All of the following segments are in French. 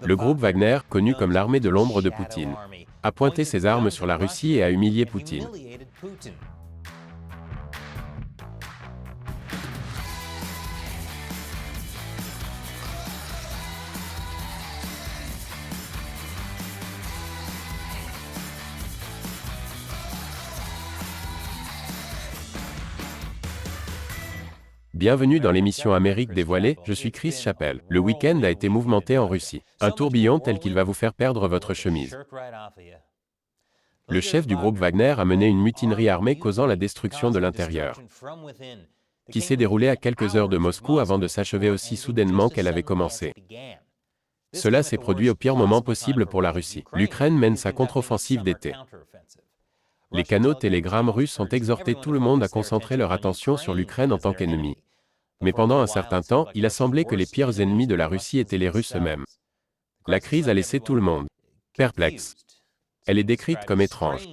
Le groupe Wagner, connu comme l'armée de l'ombre de Poutine, a pointé ses armes sur la Russie et a humilié Poutine. Bienvenue dans l'émission Amérique dévoilée, je suis Chris Chappell. Le week-end a été mouvementé en Russie. Un tourbillon tel qu'il va vous faire perdre votre chemise. Le chef du groupe Wagner a mené une mutinerie armée causant la destruction de l'intérieur, qui s'est déroulée à quelques heures de Moscou avant de s'achever aussi soudainement qu'elle avait commencé. Cela s'est produit au pire moment possible pour la Russie. L'Ukraine mène sa contre-offensive d'été. Les canaux Telegram russes ont exhorté tout le monde à concentrer leur attention sur l'Ukraine en tant qu'ennemi. Mais pendant un certain temps, il a semblé que les pires ennemis de la Russie étaient les Russes eux-mêmes. La crise a laissé tout le monde perplexe. Elle est décrite comme étrange,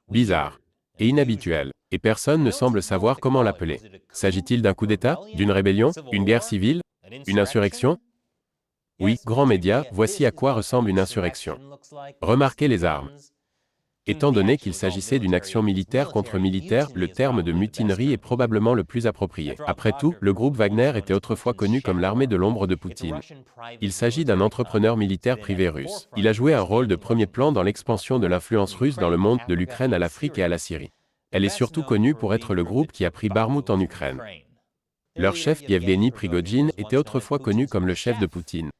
bizarre et inhabituelle, et personne ne semble savoir comment l'appeler. S'agit-il d'un coup d'État, d'une rébellion, une guerre civile, une insurrection? Oui, grands médias, voici à quoi ressemble une insurrection. Remarquez les armes. Étant donné qu'il s'agissait d'une action militaire contre militaire, le terme de mutinerie est probablement le plus approprié. Après tout, le groupe Wagner était autrefois connu comme l'armée de l'ombre de Poutine. Il s'agit d'un entrepreneur militaire privé russe. Il a joué un rôle de premier plan dans l'expansion de l'influence russe dans le monde, de l'Ukraine à l'Afrique et à la Syrie. Elle est surtout connue pour être le groupe qui a pris Bakhmout en Ukraine. Leur chef, Yevgeny Prigojine, était autrefois connu comme le chef de Poutine,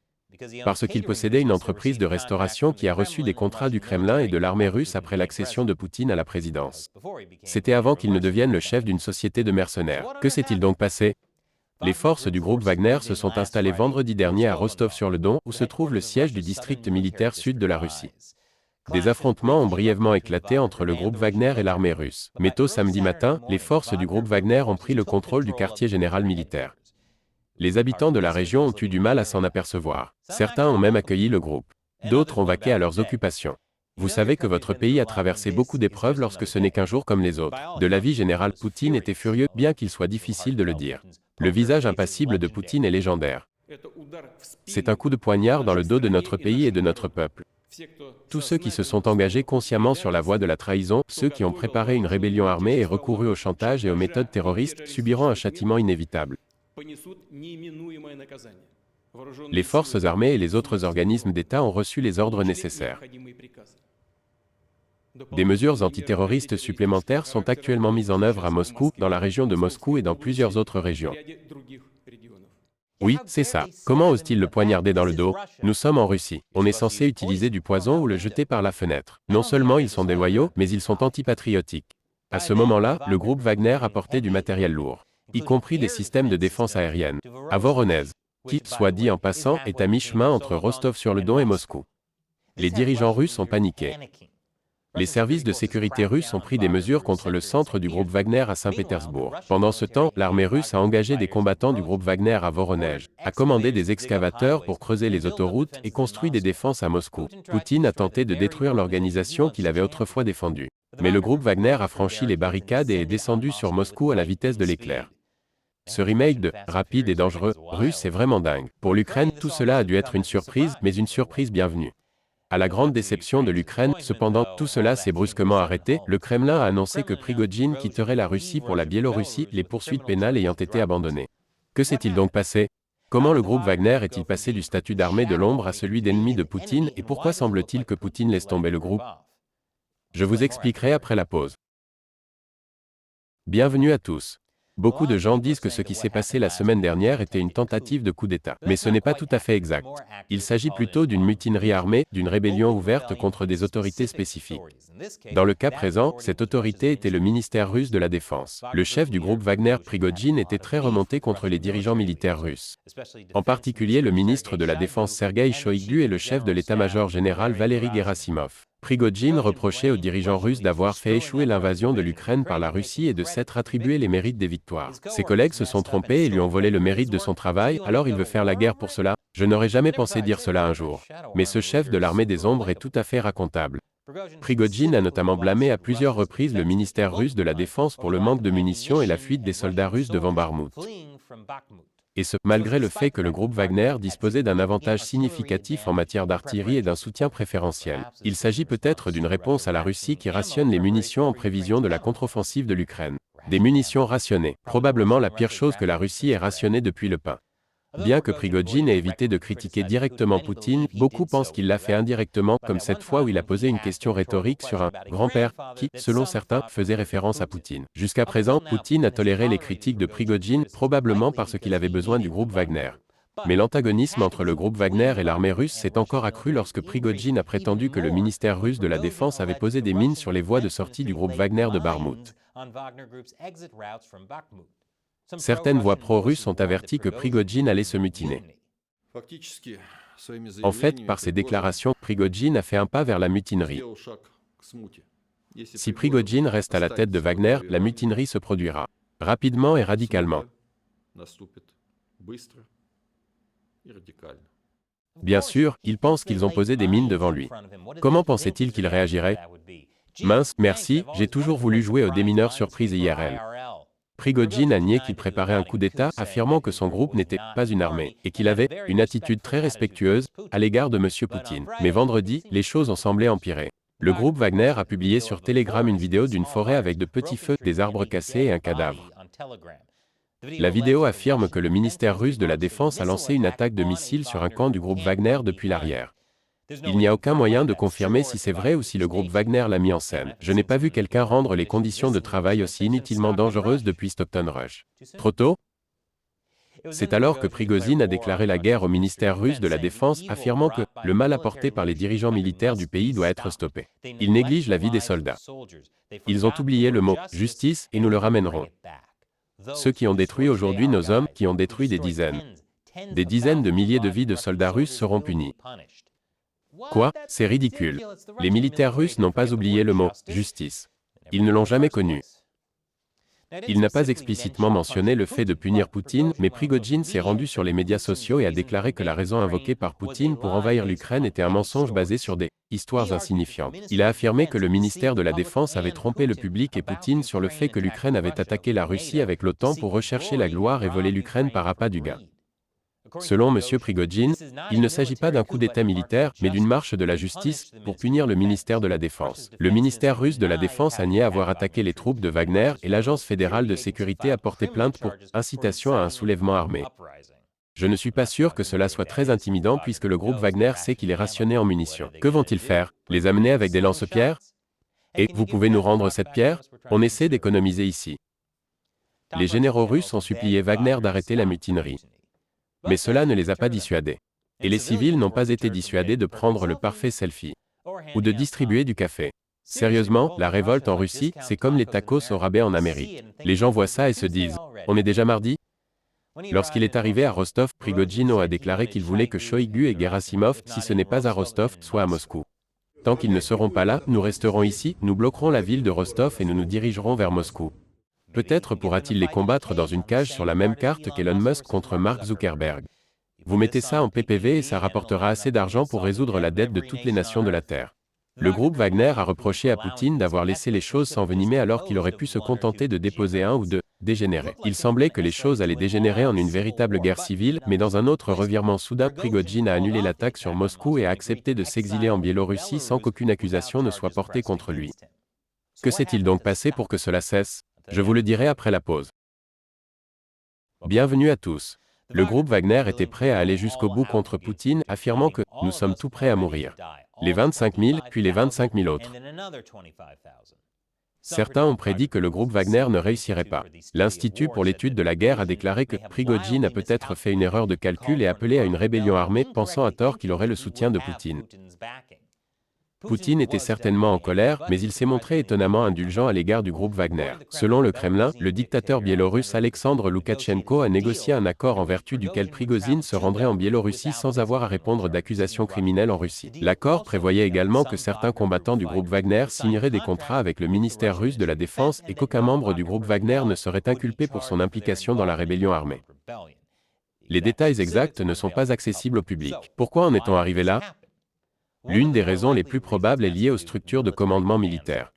parce qu'il possédait une entreprise de restauration qui a reçu des contrats du Kremlin et de l'armée russe après l'accession de Poutine à la présidence. C'était avant qu'il ne devienne le chef d'une société de mercenaires. Que s'est-il donc passé? Les forces du groupe Wagner se sont installées vendredi dernier à Rostov-sur-le-Don, où se trouve le siège du district militaire sud de la Russie. Des affrontements ont brièvement éclaté entre le groupe Wagner et l'armée russe. Mais tôt samedi matin, les forces du groupe Wagner ont pris le contrôle du quartier général militaire. Les habitants de la région ont eu du mal à s'en apercevoir. Certains ont même accueilli le groupe. D'autres ont vaqué à leurs occupations. Vous savez que votre pays a traversé beaucoup d'épreuves lorsque ce n'est qu'un jour comme les autres. De l'avis général, Poutine était furieux, bien qu'il soit difficile de le dire. Le visage impassible de Poutine est légendaire. C'est un coup de poignard dans le dos de notre pays et de notre peuple. Tous ceux qui se sont engagés consciemment sur la voie de la trahison, ceux qui ont préparé une rébellion armée et recouru au chantage et aux méthodes terroristes, subiront un châtiment inévitable. Les forces armées et les autres organismes d'État ont reçu les ordres nécessaires. Des mesures antiterroristes supplémentaires sont actuellement mises en œuvre à Moscou, dans la région de Moscou et dans plusieurs autres régions. Oui, c'est ça. Comment ose-t-il le poignarder dans le dos? Nous sommes en Russie. On est censé utiliser du poison ou le jeter par la fenêtre. Non seulement ils sont déloyaux, mais ils sont antipatriotiques. À ce moment-là, le groupe Wagner apportait du matériel lourd, y compris des systèmes de défense aérienne, à Voronezh, qui, soit dit en passant, est à mi-chemin entre Rostov-sur-le-Don et Moscou. Les dirigeants russes ont paniqué. Les services de sécurité russes ont pris des mesures contre le centre du groupe Wagner à Saint-Pétersbourg. Pendant ce temps, l'armée russe a engagé des combattants du groupe Wagner à Voronezh, a commandé des excavateurs pour creuser les autoroutes et construit des défenses à Moscou. Poutine a tenté de détruire l'organisation qu'il avait autrefois défendue. Mais le groupe Wagner a franchi les barricades et est descendu sur Moscou à la vitesse de l'éclair. Ce remake de « rapide et dangereux » russe est vraiment dingue. Pour l'Ukraine, tout cela a dû être une surprise, mais une surprise bienvenue. À la grande déception de l'Ukraine, cependant, tout cela s'est brusquement arrêté. Le Kremlin a annoncé que Prigojine quitterait la Russie pour la Biélorussie, les poursuites pénales ayant été abandonnées. Que s'est-il donc passé? Comment le groupe Wagner est-il passé du statut d'armée de l'ombre à celui d'ennemi de Poutine, et pourquoi semble-t-il que Poutine laisse tomber le groupe? Je vous expliquerai après la pause. Bienvenue à tous. Beaucoup de gens disent que ce qui s'est passé la semaine dernière était une tentative de coup d'État. Mais ce n'est pas tout à fait exact. Il s'agit plutôt d'une mutinerie armée, d'une rébellion ouverte contre des autorités spécifiques. Dans le cas présent, cette autorité était le ministère russe de la Défense. Le chef du groupe Wagner, Prigojine, était très remonté contre les dirigeants militaires russes. En particulier le ministre de la Défense Sergueï Shoïgu et le chef de l'état-major général Valery Gerasimov. Prigojine reprochait aux dirigeants russes d'avoir fait échouer l'invasion de l'Ukraine par la Russie et de s'être attribué les mérites des victoires. Ses collègues se sont trompés et lui ont volé le mérite de son travail, alors il veut faire la guerre pour cela. Je n'aurais jamais pensé dire cela un jour. Mais ce chef de l'armée des ombres est tout à fait racontable. Prigojine a notamment blâmé à plusieurs reprises le ministère russe de la Défense pour le manque de munitions et la fuite des soldats russes devant Bakhmout. Et ce, malgré le fait que le groupe Wagner disposait d'un avantage significatif en matière d'artillerie et d'un soutien préférentiel. Il s'agit peut-être d'une réponse à la Russie qui rationne les munitions en prévision de la contre-offensive de l'Ukraine. Des munitions rationnées, probablement la pire chose que la Russie ait rationnée depuis le pain. Bien que Prigojine ait évité de critiquer directement Poutine, beaucoup pensent qu'il l'a fait indirectement, comme cette fois où il a posé une question rhétorique sur un « grand-père » qui, selon certains, faisait référence à Poutine. Jusqu'à présent, Poutine a toléré les critiques de Prigojine, probablement parce qu'il avait besoin du groupe Wagner. Mais l'antagonisme entre le groupe Wagner et l'armée russe s'est encore accru lorsque Prigojine a prétendu que le ministère russe de la Défense avait posé des mines sur les voies de sortie du groupe Wagner de Barmout. Certaines voix pro-russes ont averti que Prigojine allait se mutiner. En fait, par ses déclarations, Prigojine a fait un pas vers la mutinerie. Si Prigojine reste à la tête de Wagner, la mutinerie se produira rapidement et radicalement. Bien sûr, il pense qu'ils ont posé des mines devant lui. Comment pensait-il qu'il réagirait? Mince, merci, j'ai toujours voulu jouer au démineur surprise IRL. Prigojine a nié qu'il préparait un coup d'État, affirmant que son groupe n'était pas une armée, et qu'il avait une attitude très respectueuse à l'égard de M. Poutine. Mais vendredi, les choses ont semblé empirer. Le groupe Wagner a publié sur Telegram une vidéo d'une forêt avec de petits feux, des arbres cassés et un cadavre. La vidéo affirme que le ministère russe de la Défense a lancé une attaque de missiles sur un camp du groupe Wagner depuis l'arrière. Il n'y a aucun moyen de confirmer si c'est vrai ou si le groupe Wagner l'a mis en scène. Je n'ai pas vu quelqu'un rendre les conditions de travail aussi inutilement dangereuses depuis Stockton Rush. Trop tôt? C'est alors que Prigojine a déclaré la guerre au ministère russe de la Défense, affirmant que le mal apporté par les dirigeants militaires du pays doit être stoppé. Ils négligent la vie des soldats. Ils ont oublié le mot « justice » et nous le ramènerons. Ceux qui ont détruit aujourd'hui nos hommes, qui ont détruit des dizaines de milliers de vies de soldats russes seront punis. Quoi? C'est ridicule. Les militaires russes n'ont pas oublié le mot « justice ». Ils ne l'ont jamais connu. Il n'a pas explicitement mentionné le fait de punir Poutine, mais Prigojine s'est rendu sur les médias sociaux et a déclaré que la raison invoquée par Poutine pour envahir l'Ukraine était un mensonge basé sur des histoires insignifiantes. Il a affirmé que le ministère de la Défense avait trompé le public et Poutine sur le fait que l'Ukraine avait attaqué la Russie avec l'OTAN pour rechercher la gloire et voler l'Ukraine par appât du gain. Selon M. Prigojine, il ne s'agit pas d'un coup d'État militaire, mais d'une marche de la justice pour punir le ministère de la Défense. Le ministère russe de la Défense a nié avoir attaqué les troupes de Wagner et l'Agence fédérale de sécurité a porté plainte pour incitation à un soulèvement armé. Je ne suis pas sûr que cela soit très intimidant puisque le groupe Wagner sait qu'il est rationné en munitions. Que vont-ils faire? Les amener avec des lance-pierres? Et vous pouvez nous rendre cette pierre? On essaie d'économiser ici. Les généraux russes ont supplié Wagner d'arrêter la mutinerie. Mais cela ne les a pas dissuadés. Et les civils n'ont pas été dissuadés de prendre le parfait selfie. Ou de distribuer du café. Sérieusement, la révolte en Russie, c'est comme les tacos au rabais en Amérique. Les gens voient ça et se disent « On est déjà mardi ?» Lorsqu'il est arrivé à Rostov, Prigojine a déclaré qu'il voulait que Shoigu et Gerasimov, si ce n'est pas à Rostov, soient à Moscou. Tant qu'ils ne seront pas là, nous resterons ici, nous bloquerons la ville de Rostov et nous nous dirigerons vers Moscou. Peut-être pourra-t-il les combattre dans une cage sur la même carte qu'Elon Musk contre Mark Zuckerberg. Vous mettez ça en PPV et ça rapportera assez d'argent pour résoudre la dette de toutes les nations de la Terre. Le groupe Wagner a reproché à Poutine d'avoir laissé les choses s'envenimer alors qu'il aurait pu se contenter de déposer un ou deux dégénérés. Il semblait que les choses allaient dégénérer en une véritable guerre civile, mais dans un autre revirement soudain, Prigojine a annulé l'attaque sur Moscou et a accepté de s'exiler en Biélorussie sans qu'aucune accusation ne soit portée contre lui. Que s'est-il donc passé pour que cela cesse? Je vous le dirai après la pause. Bienvenue à tous. Le groupe Wagner était prêt à aller jusqu'au bout contre Poutine, affirmant que « nous sommes tout prêts à mourir ». Les 25 000, puis les 25 000 autres. Certains ont prédit que le groupe Wagner ne réussirait pas. L'Institut pour l'étude de la guerre a déclaré que Prigojine a peut-être fait une erreur de calcul et appelé à une rébellion armée, pensant à tort qu'il aurait le soutien de Poutine. Poutine était certainement en colère, mais il s'est montré étonnamment indulgent à l'égard du groupe Wagner. Selon le Kremlin, le dictateur biélorusse Alexandre Loukachenko a négocié un accord en vertu duquel Prigojine se rendrait en Biélorussie sans avoir à répondre d'accusations criminelles en Russie. L'accord prévoyait également que certains combattants du groupe Wagner signeraient des contrats avec le ministère russe de la Défense et qu'aucun membre du groupe Wagner ne serait inculpé pour son implication dans la rébellion armée. Les détails exacts ne sont pas accessibles au public. Pourquoi en est-on arrivé là? L'une des raisons les plus probables est liée aux structures de commandement militaire.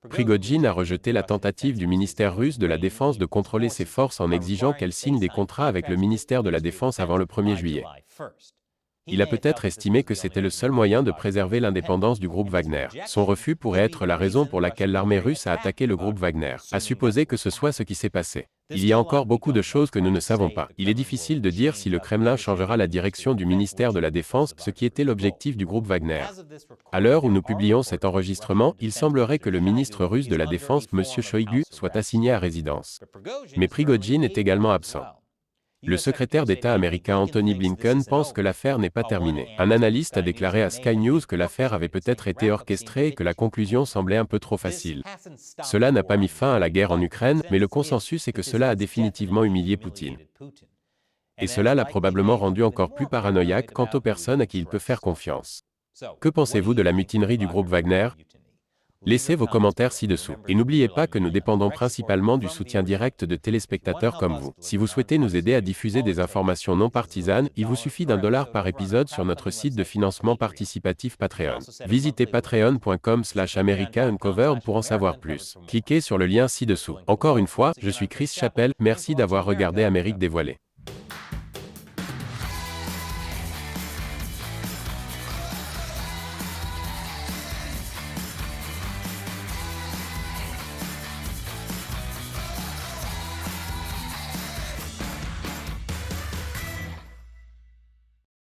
Prigojine a rejeté la tentative du ministère russe de la Défense de contrôler ses forces en exigeant qu'elles signent des contrats avec le ministère de la Défense avant le 1er juillet. Il a peut-être estimé que c'était le seul moyen de préserver l'indépendance du groupe Wagner. Son refus pourrait être la raison pour laquelle l'armée russe a attaqué le groupe Wagner, à supposer que ce soit ce qui s'est passé. Il y a encore beaucoup de choses que nous ne savons pas. Il est difficile de dire si le Kremlin changera la direction du ministère de la Défense, ce qui était l'objectif du groupe Wagner. À l'heure où nous publions cet enregistrement, il semblerait que le ministre russe de la Défense, M. Shoigu, soit assigné à résidence. Mais Prigojine est également absent. Le secrétaire d'État américain Anthony Blinken pense que l'affaire n'est pas terminée. Un analyste a déclaré à Sky News que l'affaire avait peut-être été orchestrée et que la conclusion semblait un peu trop facile. Cela n'a pas mis fin à la guerre en Ukraine, mais le consensus est que cela a définitivement humilié Poutine. Et cela l'a probablement rendu encore plus paranoïaque quant aux personnes à qui il peut faire confiance. Que pensez-vous de la mutinerie du groupe Wagner ? Laissez vos commentaires ci-dessous. Et n'oubliez pas que nous dépendons principalement du soutien direct de téléspectateurs comme vous. Si vous souhaitez nous aider à diffuser des informations non partisanes, il vous suffit $1 par épisode sur notre site de financement participatif Patreon. Visitez patreon.com/americauncovered pour en savoir plus. Cliquez sur le lien ci-dessous. Encore une fois, je suis Chris Chappell, merci d'avoir regardé Amérique dévoilée.